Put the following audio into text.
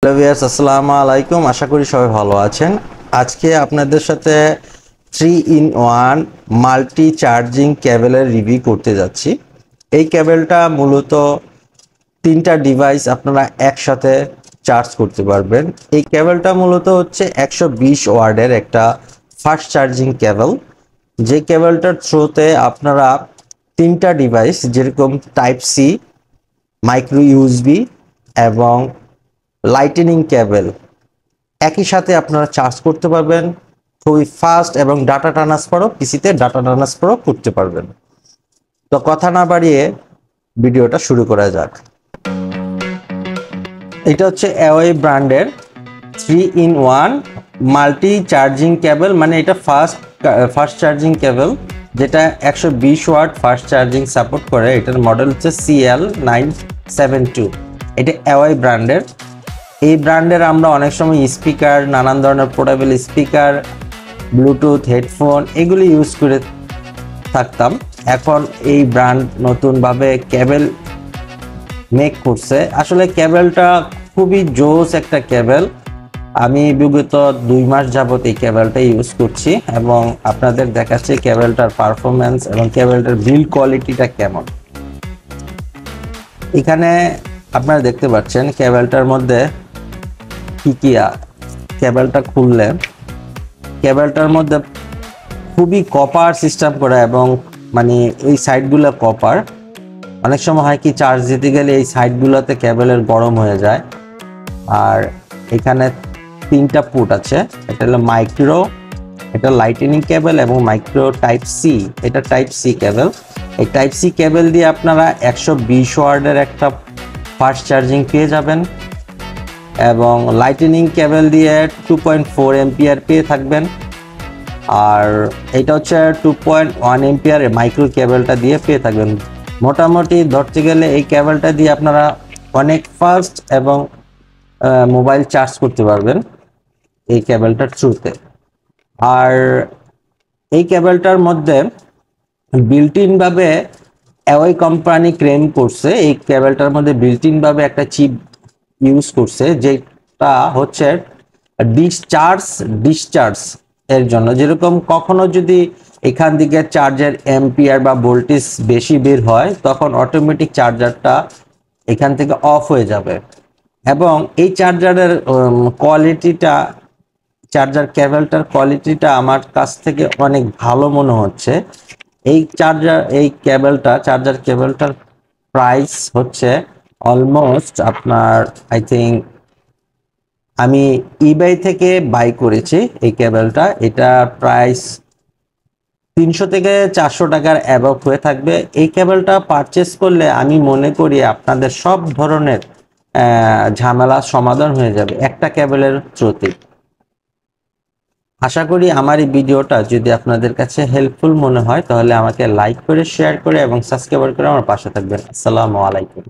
Hello viewers, আসসালামু আলাইকুম। আশা করি সবাই ভালো আছেন। আজকে আপনাদের সাথে 3-in-1 মাল্টি চার্জিং কেবলের রিভিউ করতে যাচ্ছি। এই কেবলটা মূলত তিনটা ডিভাইস আপনারা একসাথে চার্জ করতে পারবেন। এই কেবলটা মূলত হচ্ছে 120 ওয়াটের একটা ফাস্ট চার্জিং কেবল। যে কেবলটার থ্রুতে আপনারা তিনটা ডিভাইস যেরকম টাইপ সি, মাইক্রো ইউএসবি এবং লাইটেনিং কেবল একই সাথে আপনারা চার্জ করতে পারবেন। খুবই ফাস্ট এবং ডাটা ট্রান্সফারও পিসিতে ডাটা ট্রান্সফারও করতে পারবেন। তো কথা না বাড়িয়ে ভিডিওটা শুরু করা যাক। এটা হচ্ছে অ্যাওয়ে ব্র্যান্ডের 3-in-1 মাল্টি চার্জিং কেবল, মানে এটা ফাস্ট চার্জিং কেবল যেটা 120 ওয়াট ফাস্ট চার্জিং সাপোর্ট করে। এটার মডেল হচ্ছে CL972। এটা অ্যাওয়ে ব্র্যান্ডের। এই ব্র্যান্ডের আমরা অনেক সময় স্পিকার, নানান ধরনের পোর্টেবল স্পিকার, ব্লুটুথ, হেডফোন এগুলি ইউজ করে থাকতাম। এখন এই ব্র্যান্ড নতুনভাবে কেবল মেক করছে। আসলে কেবলটা খুবই জোস একটা কেবল। আমি বিগত 2 মাস যাবত এই কেবলটা ইউজ করছি এবং আপনাদের দেখাচ্ছি কেবলটার পারফরমেন্স এবং কেবলটার বিল্ড কোয়ালিটিটা কেমন। এখানে আপনারা দেখতে পাচ্ছেন কেবলটার মধ্যে কেবলটা খুললে কেবলটার মধ্যে খুবই কপার সিস্টেম করা এবং মানে এই সাইডগুলো কপার। অনেক সময় হয় কি চার্জ দিতে গেলে এই সাইডগুলোতে কেবলের গরম হয়ে যায়। আর এখানে 3টা পোর্ট আছে। এটা হলো মাইক্রো, এটা লাইটেনিং কেবল এবং মাইক্রো টাইপ সি। এটা টাইপ সি কেবল। এই টাইপ সি কেবল দিয়ে আপনারা 120 ওয়াটের একটা ফাস্ট চার্জিং পেয়ে যাবেন এবং লাইটেনিং কেবল দিয়ে 2.4 এম্পিয়ার পেয়ে থাকবেন। আর এটা হচ্ছে 2.1 এম্পিয়ার মাইক্রো কেবলটা দিয়ে পেয়ে থাকবেন। মোটামুটি ধরতে গেলে এই কেবলটা দিয়ে আপনারা অনেক ফাস্ট এবং মোবাইল চার্জ করতে পারবেন এই কেবলটার থ্রুতে। আর এই কেবলটার মধ্যে বিল্ট ইন ভাবে অ্যাওয়ে কোম্পানি ক্লেম করছে এই কেবলটার মধ্যে বিল্ট ইন ভাবে একটা চিপ ইউজ করছে, যেটা হচ্ছে ডিসচার্জ এর জন্য। যেরকম কখনো যদি এখান থেকে চার্জার এম্পিয়ার বা ভোল্টেজ বেশি বের হয় তখন অটোমেটিক চার্জারটা এখান থেকে অফ হয়ে যাবে। এবং এই চার্জারের কোয়ালিটিটা, চার্জার কেবলটার কোয়ালিটিটা আমার কাছ থেকে অনেক ভালো মনে হচ্ছে। চার্জার কেবলটার প্রাইস হচ্ছে অলমোস্ট আপনার আই থিঙ্ক, আমি ইবাই থেকে বাই করেছি এই কেবলটা। এটা প্রাইস 300 থেকে 400 টাকার অ্যাবভ হয়ে থাকবে। এই কেবলটা পারচেস করলে আমি মনে করি আপনাদের সব ধরনের ঝামেলা সমাধান হয়ে যাবে একটা কেবলের থ্রুতে। আশা করি আমার এই ভিডিওটা যদি আপনাদের কাছে হেল্পফুল মনে হয় তাহলে আমাকে লাইক করে, শেয়ার করে এবং সাবস্ক্রাইব করে আমার পাশে থাকবেন। আসসালামু আলাইকুম।